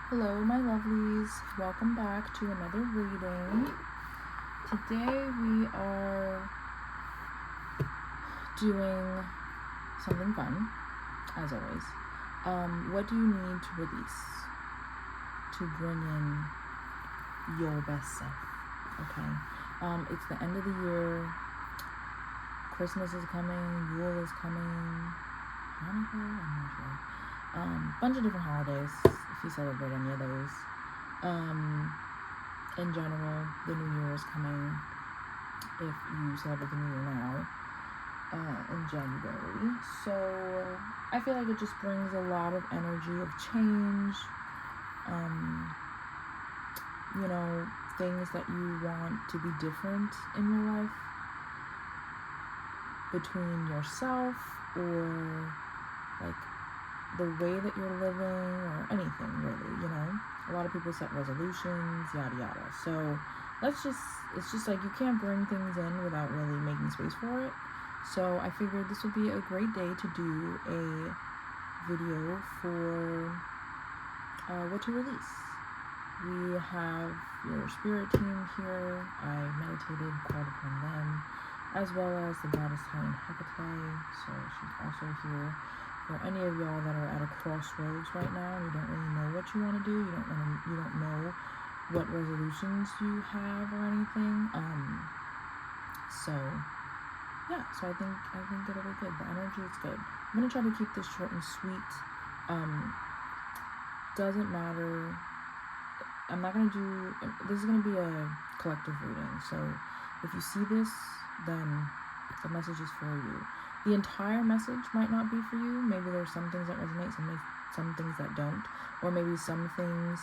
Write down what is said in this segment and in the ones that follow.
Hello, my lovelies. Welcome back to another reading. Today we are doing something fun, as always. What do you need to release to bring in your best self? Okay. It's the end of the year. Christmas is coming. Yule is coming. Hanukkah? I'm not sure. Bunch of different holidays, if you celebrate any of those. In general, the New Year is coming, if you celebrate the New Year now, in January. So I feel like it just brings a lot of energy of change, things that you want to be different in your life, between yourself or like the way that you're living or anything really, A lot of people set resolutions, yada yada. So it's just like you can't bring things in without really making space for it. So I figured this would be a great day to do a video for what to release. We have your spirit team here. I meditated, called upon them, as well as the goddess Titan Hecate. So she's also here. For any of y'all that are at a crossroads right now, you don't really know what you want to do, you don't know what resolutions you have or anything. So I think it'll be good. The energy is good. I'm gonna try to keep this short and sweet. Doesn't matter. I'm not gonna do. This is gonna be a collective reading. So if you see this, then the message is for you. The entire message might not be for you. Maybe there's some things that resonate, some things that don't. Or maybe some things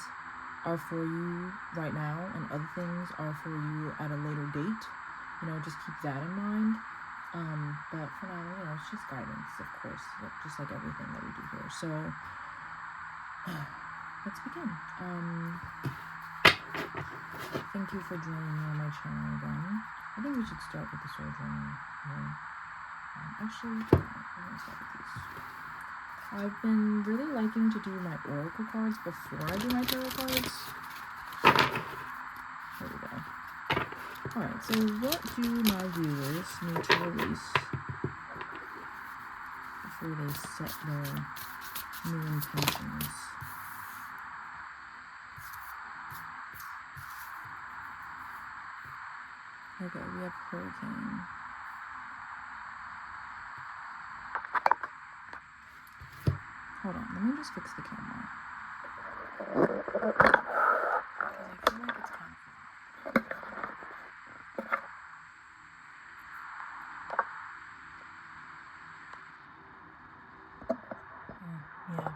are for you right now and other things are for you at a later date. Just keep that in mind. But for now, it's just guidance, of course, just like everything that we do here. So let's begin. Thank you for joining me on my channel again. I think we should start with the soul journey here. Actually, I'm gonna start with these. I've been really liking to do my oracle cards before I do my tarot cards. There we go. Alright, so what do my viewers need to release before they set their new intentions? Okay, we have Hurricane. Hold on, let me just fix the camera. Because I feel like it's kind of... yeah.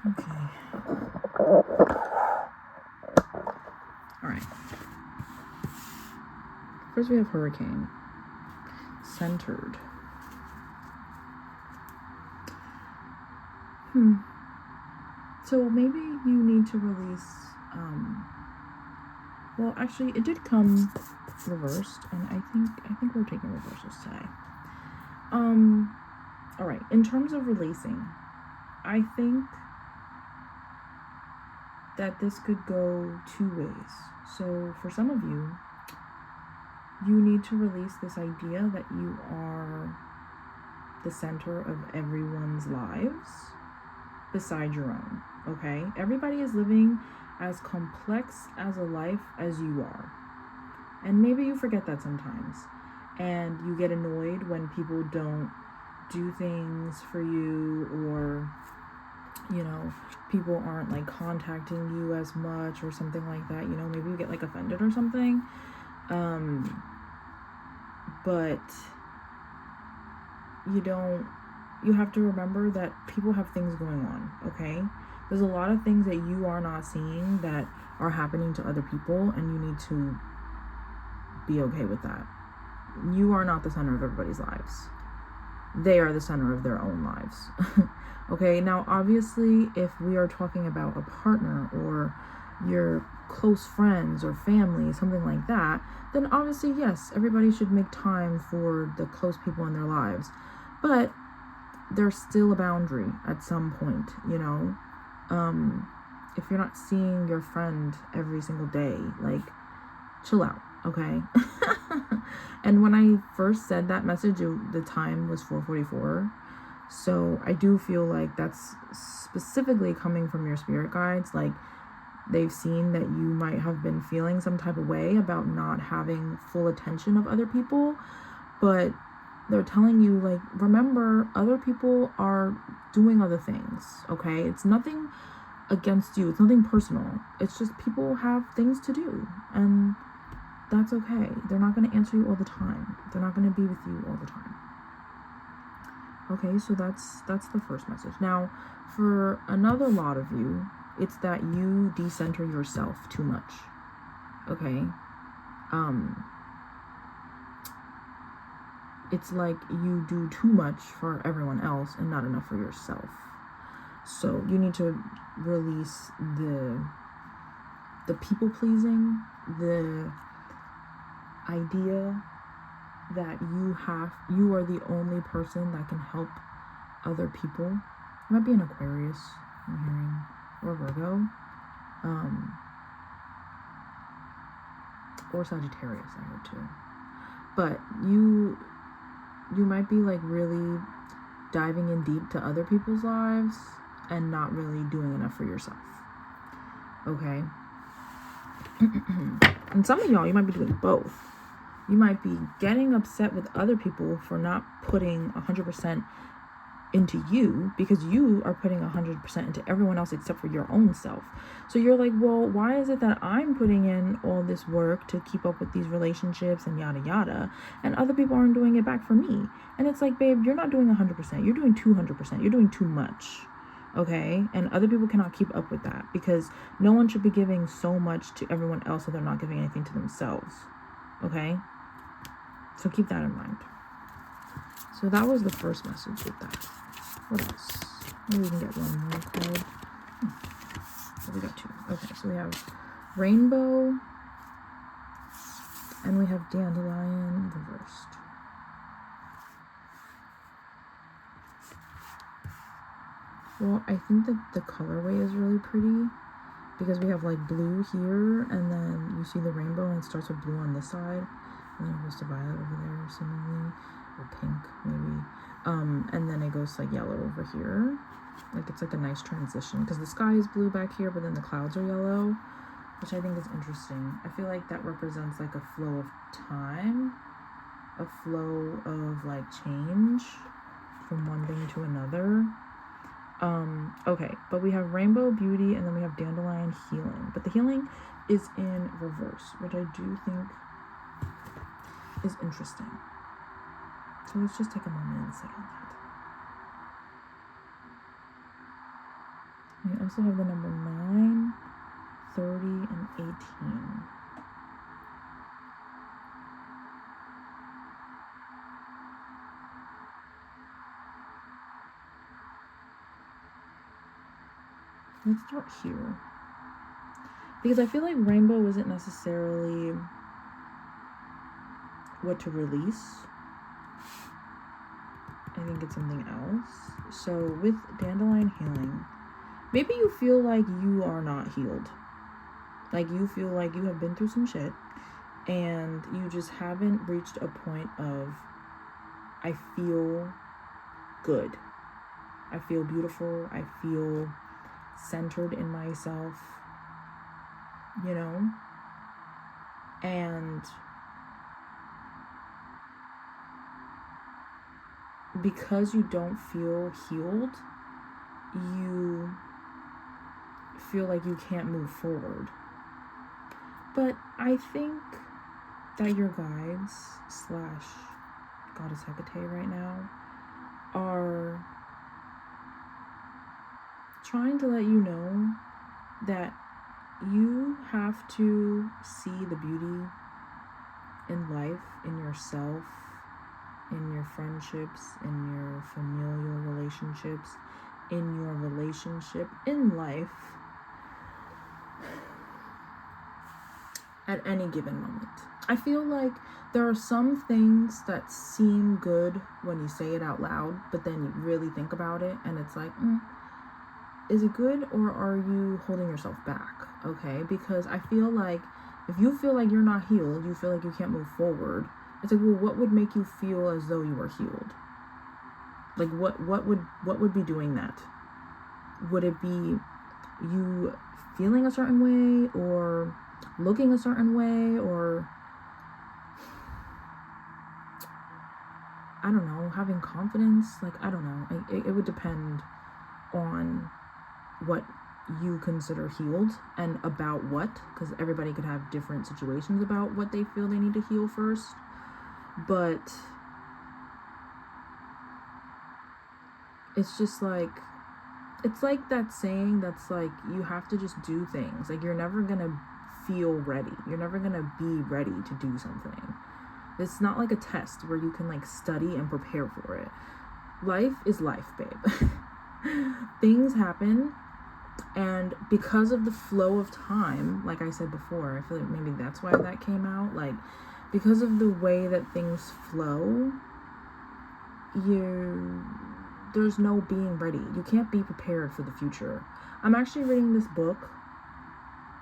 Okay. First we have Hurricane. Centered. So maybe you need to release, well actually it did come reversed, and I think we're taking reversals today. Alright, in terms of releasing, I think that this could go two ways. So for some of you, you need to release this idea that you are the center of everyone's lives beside your own, okay? Everybody is living as complex as a life as you are. And maybe you forget that sometimes. And you get annoyed when people don't do things for you, or, people aren't like contacting you as much or something like that. Maybe you get like offended or something. But you have to remember that people have things going on, okay? There's a lot of things that you are not seeing that are happening to other people, and you need to be okay with that. You are not the center of everybody's lives. They are the center of their own lives. Okay, now obviously if we are talking about a partner or your close friends or family, something like that, then obviously yes, everybody should make time for the close people in their lives. But there's still a boundary at some point, you know. If you're not seeing your friend every single day, like, chill out, okay? And when I first said that message, the time was 4:44. So I do feel like that's specifically coming from your spirit guides. Like, they've seen that you might have been feeling some type of way about not having full attention of other people, but they're telling you, like, remember, other people are doing other things, okay? It's nothing against you. It's nothing personal. It's just people have things to do, and that's okay. They're not going to answer you all the time. They're not going to be with you all the time. Okay, so that's the first message. Now, for another lot of you, it's that you decenter yourself too much. Okay? It's like you do too much for everyone else and not enough for yourself. So you need to release the people pleasing, the idea that you are the only person that can help other people. It might be an Aquarius, I'm hearing, or Virgo, or Sagittarius, I heard too. But you might be like really diving in deep to other people's lives and not really doing enough for yourself. Okay? And some of y'all, you might be doing both. You might be getting upset with other people for not putting 100% into you, because you are putting 100% into everyone else except for your own self. So you're like, well, why is it that I'm putting in all this work to keep up with these relationships and yada yada, and other people aren't doing it back for me? And it's like, babe, you're not doing 100%. You're doing 200%. You're doing too much. Okay? And other people cannot keep up with that, because no one should be giving so much to everyone else that they're not giving anything to themselves. Okay? So keep that in mind. So that was the first message with that. What else? Maybe we can get one more card. So we got two. Okay, so we have rainbow and we have dandelion reversed. Well, I think that the colorway is really pretty, because we have like blue here, and then you see the rainbow and it starts with blue on this side, and then it goes to violet over there seemingly, or pink maybe, and then it goes to like yellow over here. Like, it's like a nice transition, because the sky is blue back here, but then the clouds are yellow, which I think is interesting. I feel like that represents like a flow of time, a flow of like change from one thing to another. Okay, but we have rainbow beauty, and then we have dandelion healing, but the healing is in reverse, which I do think is interesting. So let's just take a moment and sit on that. We also have the number 9, 30, and 18. Let's start here, because I feel like rainbow isn't necessarily what to release. I think it's something else. So with dandelion healing, maybe you feel like you are not healed. Like, you feel like you have been through some shit and you just haven't reached a point of, I feel good, I feel beautiful, I feel centered in myself, you know? And because you don't feel healed, you feel like you can't move forward. But I think that your guides / Goddess Hecate right now are trying to let you know that you have to see the beauty in life, in yourself, in your friendships, in your familial relationships, in your relationship, in life, at any given moment. I feel like there are some things that seem good when you say it out loud, but then you really think about it and it's like, is it good, or are you holding yourself back? Okay, because I feel like if you feel like you're not healed, you feel like you can't move forward, it's like, well, what would make you feel as though you were healed? Like what would be doing that? Would it be you feeling a certain way, or looking a certain way, or I don't know, having confidence? Like, I don't know. It would depend on what you consider healed and about what, because everybody could have different situations about what they feel they need to heal first. But it's just like, it's like that saying that's like, you have to just do things. Like, you're never gonna feel ready. You're never gonna be ready to do something. It's not like a test where you can like study and prepare for it. Life is life, babe. Things happen, and because of the flow of time, like I said before, I feel like maybe that's why that came out. Like, because of the way that things flow, there's no being ready. You can't be prepared for the future. I'm actually reading this book.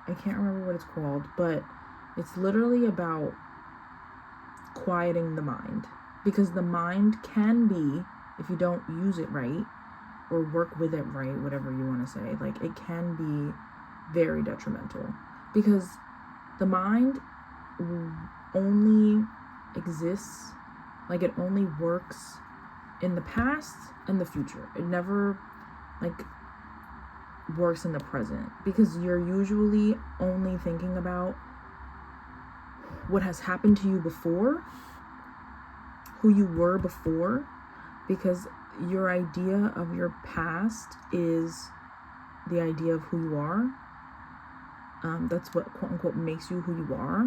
I can't remember what it's called, but it's literally about quieting the mind, because the mind can be, if you don't use it right or work with it right, whatever you want to say, like, it can be very detrimental, because the mind only exists, like, it only works in the past and the future. It never like works in the present, because you're usually only thinking about what has happened to you before, who you were before, because your idea of your past is the idea of who you are. That's what quote unquote makes you who you are,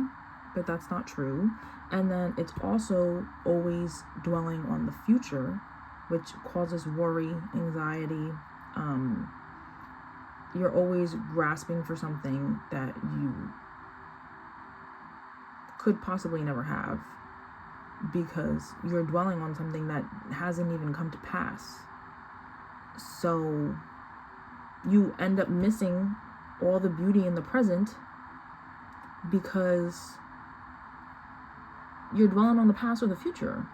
but that's not true. And then it's also always dwelling on the future, which causes worry, anxiety. You're always grasping for something that you could possibly never have, because you're dwelling on something that hasn't even come to pass. So you end up missing all the beauty in the present because you're dwelling on the past or the future.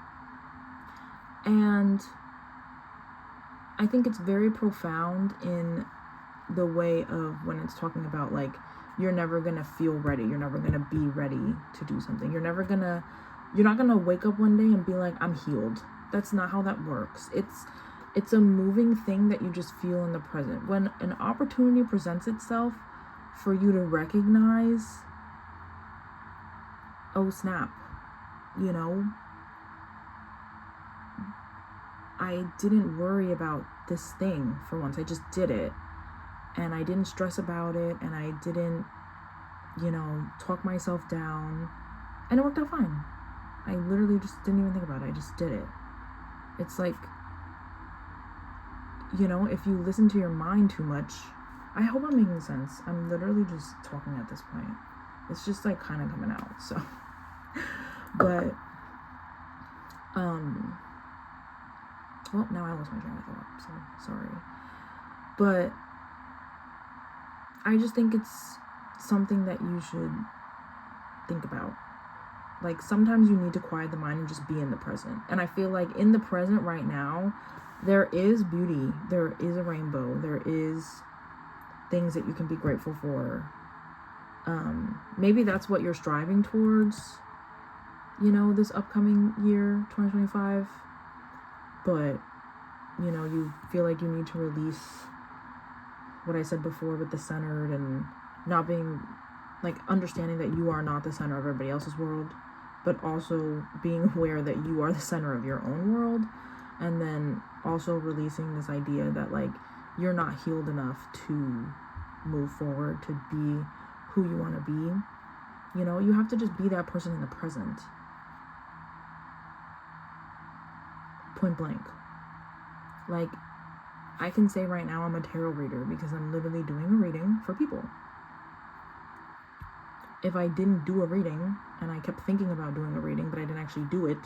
And I think it's very profound in the way of when it's talking about, like, you're never gonna feel ready, you're never gonna be ready to do something, you're not gonna wake up one day and be like, I'm healed. That's not how that works. It's a moving thing that you just feel in the present. When an opportunity presents itself for you to recognize, oh snap, you know, I didn't worry about this thing for once. I just did it, and I didn't stress about it, and I didn't, talk myself down, and it worked out fine. I literally just didn't even think about it. I just did it. It's like, if you listen to your mind too much, I hope I'm making sense. I'm literally just talking at this point. It's just like kind of coming out. So, but, well, now I lost my train of thought. So sorry. But I just think it's something that you should think about. Like, sometimes you need to quiet the mind and just be in the present. And I feel like in the present right now, there is beauty. There is a rainbow. There is things that you can be grateful for. Maybe that's what you're striving towards, this upcoming year, 2025. But, you feel like you need to release what I said before with the centered and not being, like, understanding that you are not the center of everybody else's world, but also being aware that you are the center of your own world. And then also releasing this idea that, like, you're not healed enough to move forward, to be who you want to be. You know, you have to just be that person in the present. Point blank. Like, I can say right now I'm a tarot reader because I'm literally doing a reading for people. If I didn't do a reading and I kept thinking about doing a reading but I didn't actually do it,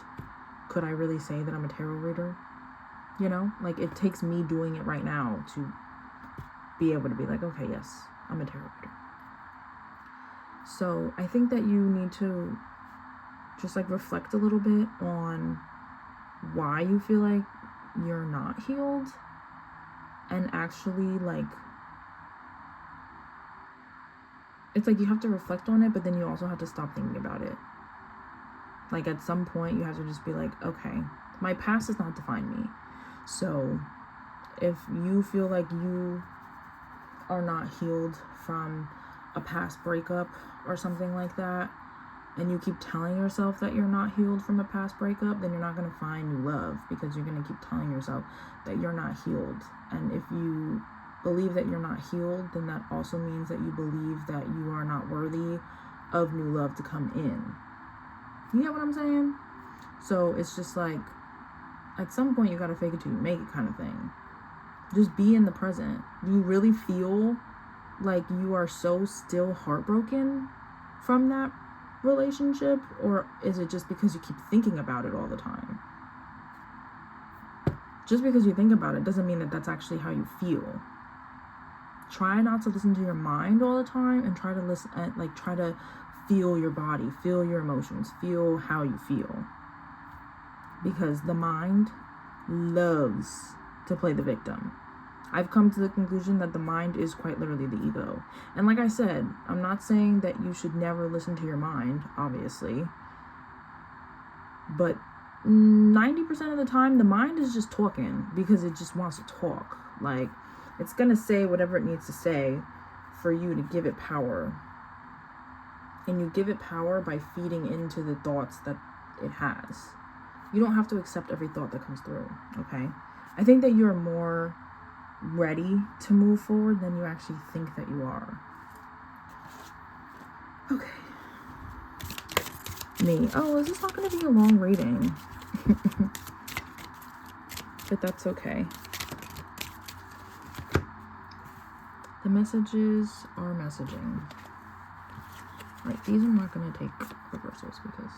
could I really say that I'm a tarot reader? You know, like, it takes me doing it right now to be able to be like, okay, yes, I'm a tarot reader. So I think that you need to just like reflect a little bit on why you feel like you're not healed, and actually, like, it's like you have to reflect on it, but then you also have to stop thinking about it. Like, at some point you have to just be like, okay, my past does not define me. So if you feel like you are not healed from a past breakup or something like that, and you keep telling yourself that you're not healed from a past breakup, then you're not going to find new love, because you're going to keep telling yourself that you're not healed. And if you believe that you're not healed, then that also means that you believe that you are not worthy of new love to come in. You get what I'm saying? So it's just like, at some point you got to fake it till you make it kind of thing. Just be in the present. Do you really feel like you are so still heartbroken from that relationship, or is it just because you keep thinking about it all the time? Just because you think about it doesn't mean that that's actually how you feel. Try not to listen to your mind all the time, and try to listen, like, try to feel your body, feel your emotions, feel how you feel, because the mind loves to play the victim. I've come to the conclusion that the mind is quite literally the ego. And like I said, I'm not saying that you should never listen to your mind, obviously. But 90% of the time, the mind is just talking because it just wants to talk. Like, it's going to say whatever it needs to say for you to give it power. And you give it power by feeding into the thoughts that it has. You don't have to accept every thought that comes through, okay? I think that you're more ready to move forward than you actually think that you are. Okay. Me. Oh, is this not going to be a long reading? But that's okay. The messages are messaging. Right, these I'm not going to take reversals because...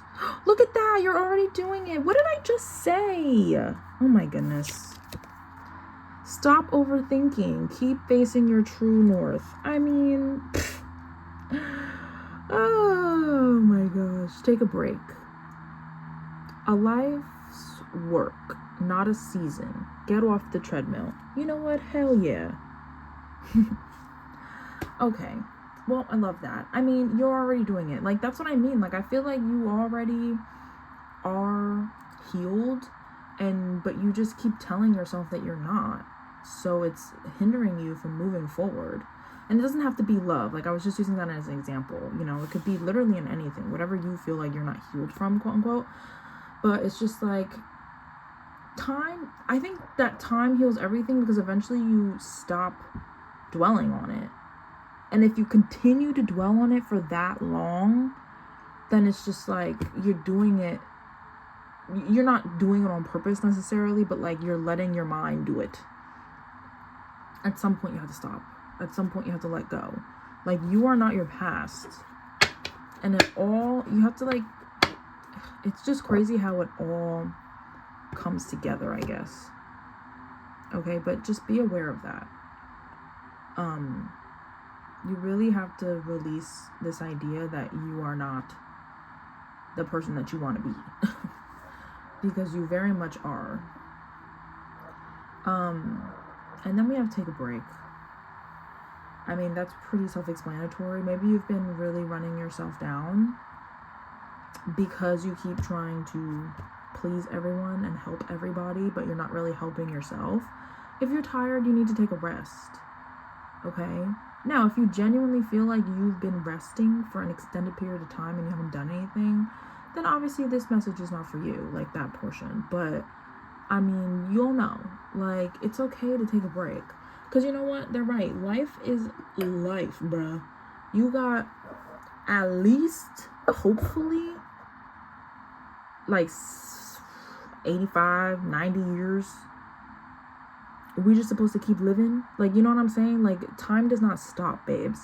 Look at that! You're already doing it! What did I just say? Oh my goodness. Stop overthinking. Keep facing your true north. I mean... Oh my gosh. Take a break. A life's work, not a season. Get off the treadmill. You know what? Hell yeah. Okay. Well, I love that. I mean, you're already doing it. Like, that's what I mean. Like, I feel like you already are healed, but you just keep telling yourself that you're not. So it's hindering you from moving forward. And it doesn't have to be love. Like, I was just using that as an example. You know, it could be literally in anything. Whatever you feel like you're not healed from, quote unquote. But it's just like, time. I think that time heals everything, because eventually you stop dwelling on it. And if you continue to dwell on it for that long, then it's just like you're doing it. You're not doing it on purpose necessarily, but like you're letting your mind do it. At some point you have to stop. At some point you have to let go. Like, you are not your past. And it all, you have to like, it's just crazy how it all comes together, I guess. Okay, but just be aware of that. You really have to release this idea that you are not the person that you want to be. Because you very much are. And then we have to take a break. I mean, that's pretty self-explanatory. Maybe you've been really running yourself down because you keep trying to please everyone and help everybody, but you're not really helping yourself. If you're tired, you need to take a rest. Okay? Now, if you genuinely feel like you've been resting for an extended period of time and you haven't done anything, then obviously this message is not for you, like that portion. But, I mean, you'll know. Like, it's okay to take a break. Because you know what? They're right. Life is life, bruh. You got at least, hopefully, like 85, 90 years. We just supposed to keep living? Like, you know what I'm saying? Like, time does not stop, babes.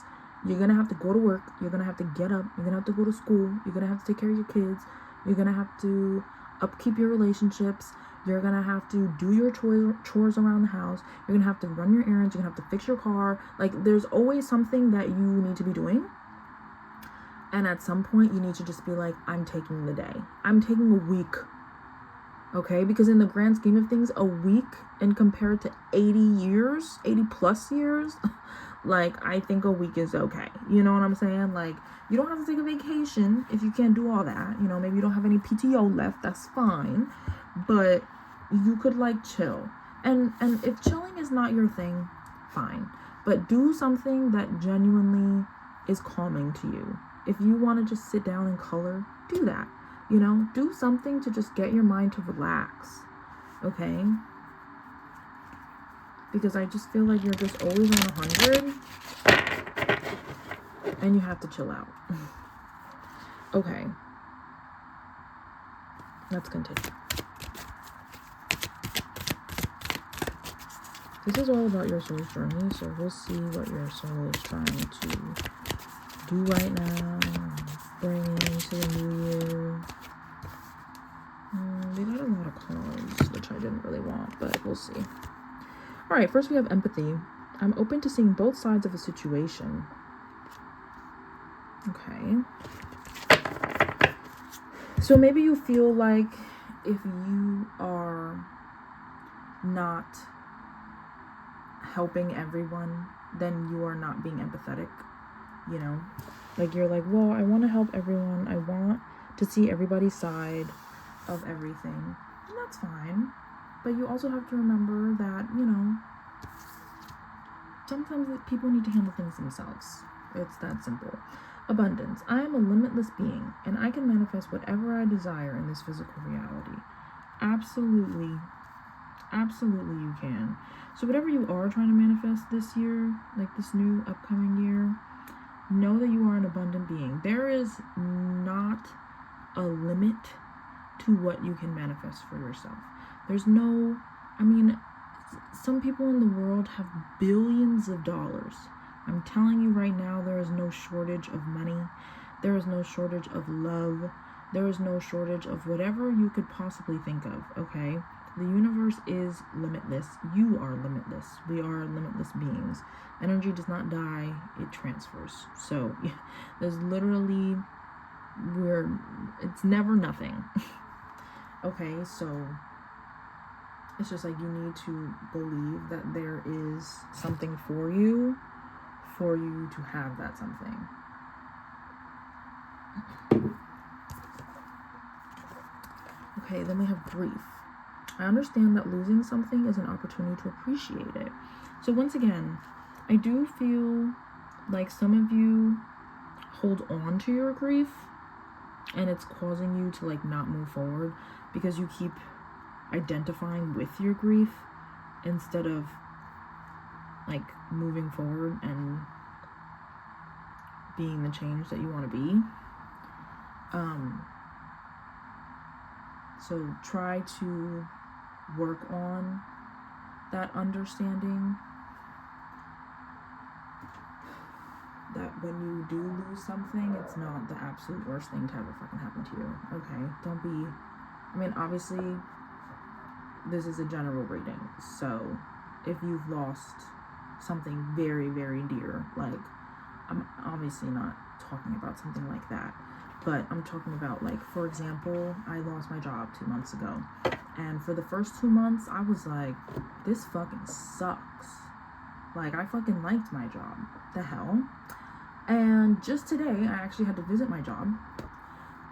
You're gonna have to go to work. You're gonna have to get up. You're gonna have to go to school. You're gonna have to take care of your kids. You're gonna have to upkeep your relationships. You're gonna have to do your chores around the house. You're gonna have to run your errands. You're gonna have to fix your car. Like, there's always something that you need to be doing. And at some point, you need to just be like, I'm taking the day. I'm taking a week. Okay? Because in the grand scheme of things, a week and compared to 80 plus years, like, I think a week is okay. You know what I'm saying? Like, you don't have to take a vacation if you can't do all that. You know, maybe you don't have any PTO left. That's fine. But you could, like, chill. And if chilling is not your thing, fine. But do something that genuinely is calming to you. If you want to just sit down and color, do that. You know, do something to just get your mind to relax. Okay? Because I just feel like you're just always on 100 and you have to chill out. Okay. Let's continue. This is all about your soul's journey, so we'll see what your soul is trying to do right now, bring into the new year. They got a lot of cards, which I didn't really want, but we'll see. All right, first we have empathy. I'm open to seeing both sides of a situation. Okay. So maybe you feel like if you are not helping everyone, then you are not being empathetic, you know? Like, you're like, well, I want to help everyone. I want to see everybody's side of everything. And that's fine. But you also have to remember that, you know, sometimes people need to handle things themselves. It's that simple. Abundance. I am a limitless being, and I can manifest whatever I desire in this physical reality. Absolutely. Absolutely you can. So whatever you are trying to manifest this year, like this new upcoming year, know that you are an abundant being. There is not a limit to what you can manifest for yourself. There's no, I mean, some people in the world have billions of dollars. I'm telling you right now, there is no shortage of money. There is no shortage of love. There is no shortage of whatever you could possibly think of, okay? The universe is limitless. You are limitless. We are limitless beings. Energy does not die, it transfers. So there's literally, it's never nothing. Okay, so it's just like you need to believe that there is something for you to have that something. Okay, then we have grief. I understand that losing something is an opportunity to appreciate it. So once again, I do feel like some of you hold on to your grief and it's causing you to like not move forward because you keep identifying with your grief instead of like moving forward and being the change that you want to be. So try to work on that understanding that when you do lose something, it's not the absolute worst thing to ever fucking happen to you. Okay, don't be, I mean, obviously this is a general reading, so if you've lost something very, very dear, like, I'm obviously not talking about something like that, but I'm talking about, like, for example, I lost my job 2 months ago, and for the first 2 months, I was like, this fucking sucks. Like, I fucking liked my job. The hell? And just today, I actually had to visit my job,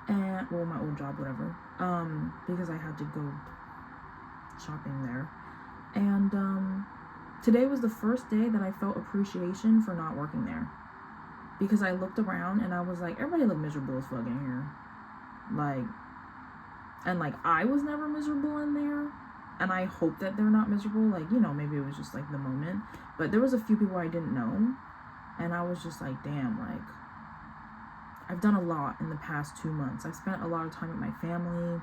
and, well, my old job, whatever, because I had to go shopping there, and, today was the first day that I felt appreciation for not working there. Because I looked around and I was like, everybody look miserable as fuck in here. Like, and like, I was never miserable in there. And I hope that they're not miserable. Like, you know, maybe it was just like the moment. But there was a few people I didn't know. And I was just like, damn, like, I've done a lot in the past 2 months. I've spent a lot of time with my family,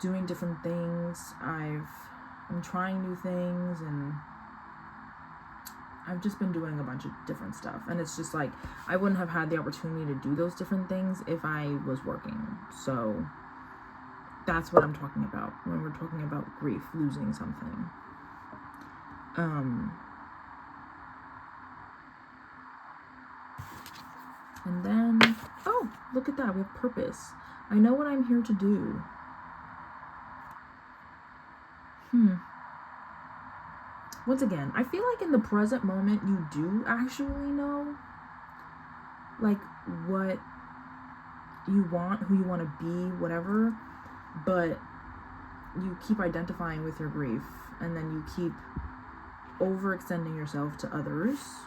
doing different things. I'm trying new things, and I've just been doing a bunch of different stuff. And it's just like, I wouldn't have had the opportunity to do those different things if I was working. So that's what I'm talking about when we're talking about grief, losing something. And then, oh, look at that. We have purpose. I know what I'm here to do. Once again, I feel like in the present moment, you do actually know, like, what you want, who you want to be, whatever, but you keep identifying with your grief, and then you keep overextending yourself to others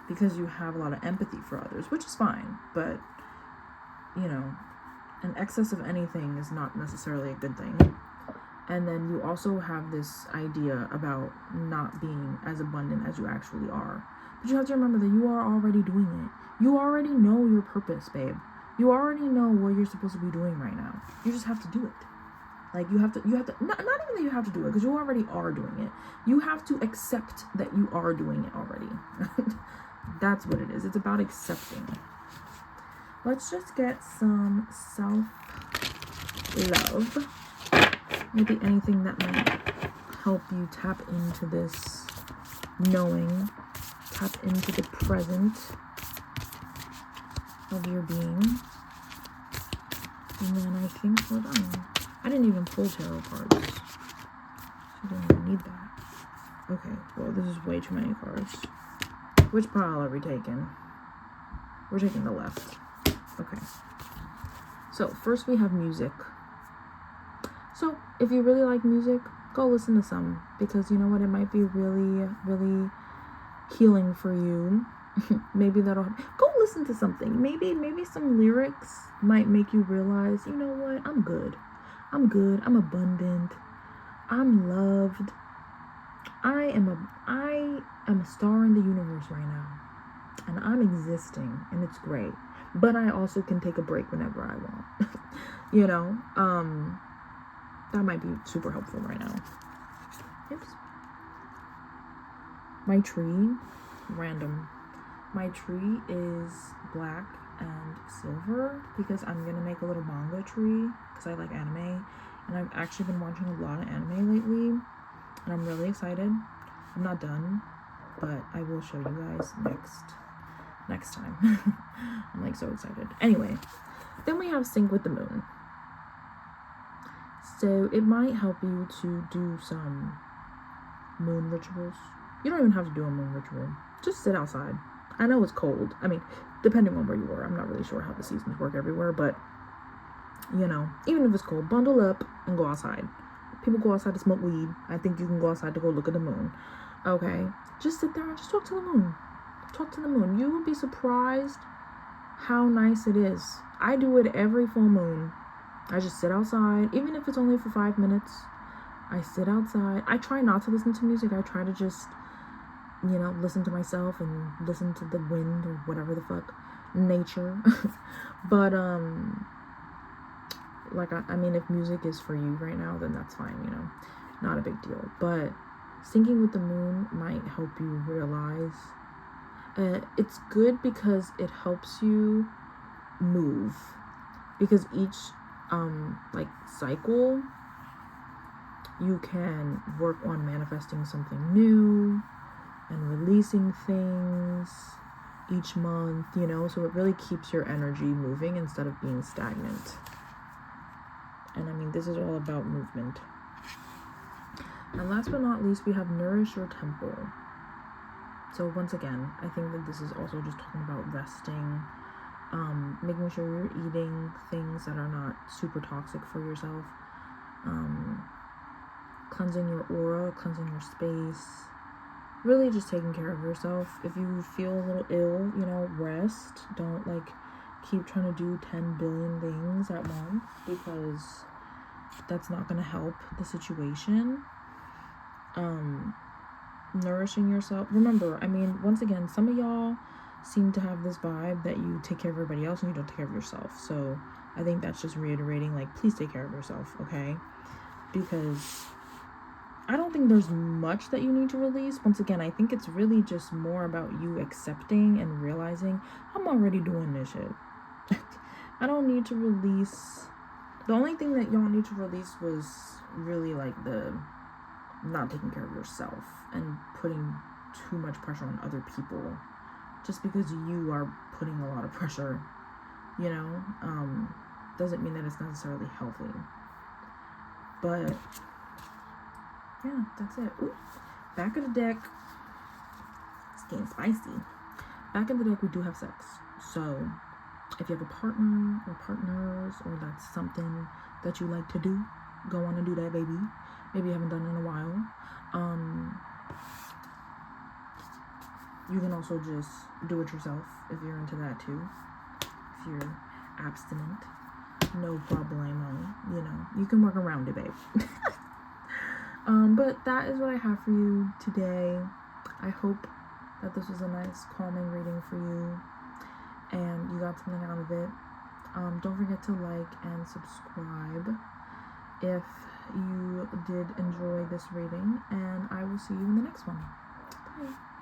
because you have a lot of empathy for others, which is fine, but, you know, an excess of anything is not necessarily a good thing. And then you also have this idea about not being as abundant as you actually are. But you have to remember that you are already doing it. You already know your purpose, babe. You already know what you're supposed to be doing right now. You just have to do it. Like, you have to, not even that you have to do it, because you already are doing it. You have to accept that you are doing it already. That's what it is. It's about accepting. Let's just get some self-love. Maybe anything that might help you tap into this knowing, tap into the present of your being. And then I think we're done. I didn't even pull tarot cards. I didn't even need that. Okay, well, this is way too many cards. Which pile are we taking? We're taking the left. Okay. So, first we have music. So, if you really like music, go listen to some. Because you know what? It might be really, really healing for you. Maybe that'll... Go listen to something. Maybe some lyrics might make you realize, you know what? I'm good. I'm good. I'm abundant. I'm loved. I am a star in the universe right now. And I'm existing. And it's great. But I also can take a break whenever I want. You know? That might be super helpful right now. Oops. My tree, random. My tree is black and silver because I'm going to make a little manga tree because I like anime. And I've actually been watching a lot of anime lately. And I'm really excited. I'm not done, but I will show you guys next time. I'm like so excited. Anyway, then we have Sync with the Moon. So it might help you to do some moon rituals. You don't even have to do a moon ritual. Just sit outside. I know it's cold. I mean, depending on where you are. I'm not really sure how the seasons work everywhere, but, you know, even if it's cold, bundle up and go outside. People go outside to smoke weed. I think you can go outside to go look at the moon. Okay? Just sit there and just talk to the moon. Talk to the moon. You will be surprised how nice it is. I do it every full moon. I just sit outside, even if it's only for 5 minutes. I sit outside. I try not to listen to music. I try to just, you know, listen to myself and listen to the wind or whatever the fuck, nature. But, like, I mean, if music is for you right now, then that's fine, you know, not a big deal. But syncing with the moon might help you realize, it's good because it helps you move, because each like cycle you can work on manifesting something new and releasing things each month, you know, so it really keeps your energy moving instead of being stagnant. And I mean, this is all about movement. And last but not least, we have Nourish Your Temple. So once again, I think that this is also just talking about resting, making sure you're eating things that are not super toxic for yourself, cleansing your aura, cleansing your space, really just taking care of yourself. If you feel a little ill, you know, rest. Don't like keep trying to do 10 billion things at once, because that's not going to help the situation. Nourishing yourself. Remember, I mean, once again, some of y'all, seem to have this vibe that you take care of everybody else and you don't take care of yourself. So I think that's just reiterating, like, please take care of yourself, okay? Because I don't think there's much that you need to release. Once again, I think it's really just more about you accepting and realizing, I'm already doing this shit. I don't need to release. The only thing that y'all need to release was really like the not taking care of yourself and putting too much pressure on other people just because you are putting a lot of pressure, you know, doesn't mean that it's necessarily healthy. But yeah, that's it. Ooh, back of the deck. It's getting spicy. Back of the deck, we do have sex. So if you have a partner or partners, or that's something that you like to do, go on and do that, baby. Maybe you haven't done it in a while. You can also just do it yourself if you're into that too. If you're abstinent, no problemo. You know, you can work around it, babe. But that is what I have for you today. I hope that this was a nice, calming reading for you, and you got something out of it. Don't forget to like and subscribe if you did enjoy this reading, and I will see you in the next one. Bye.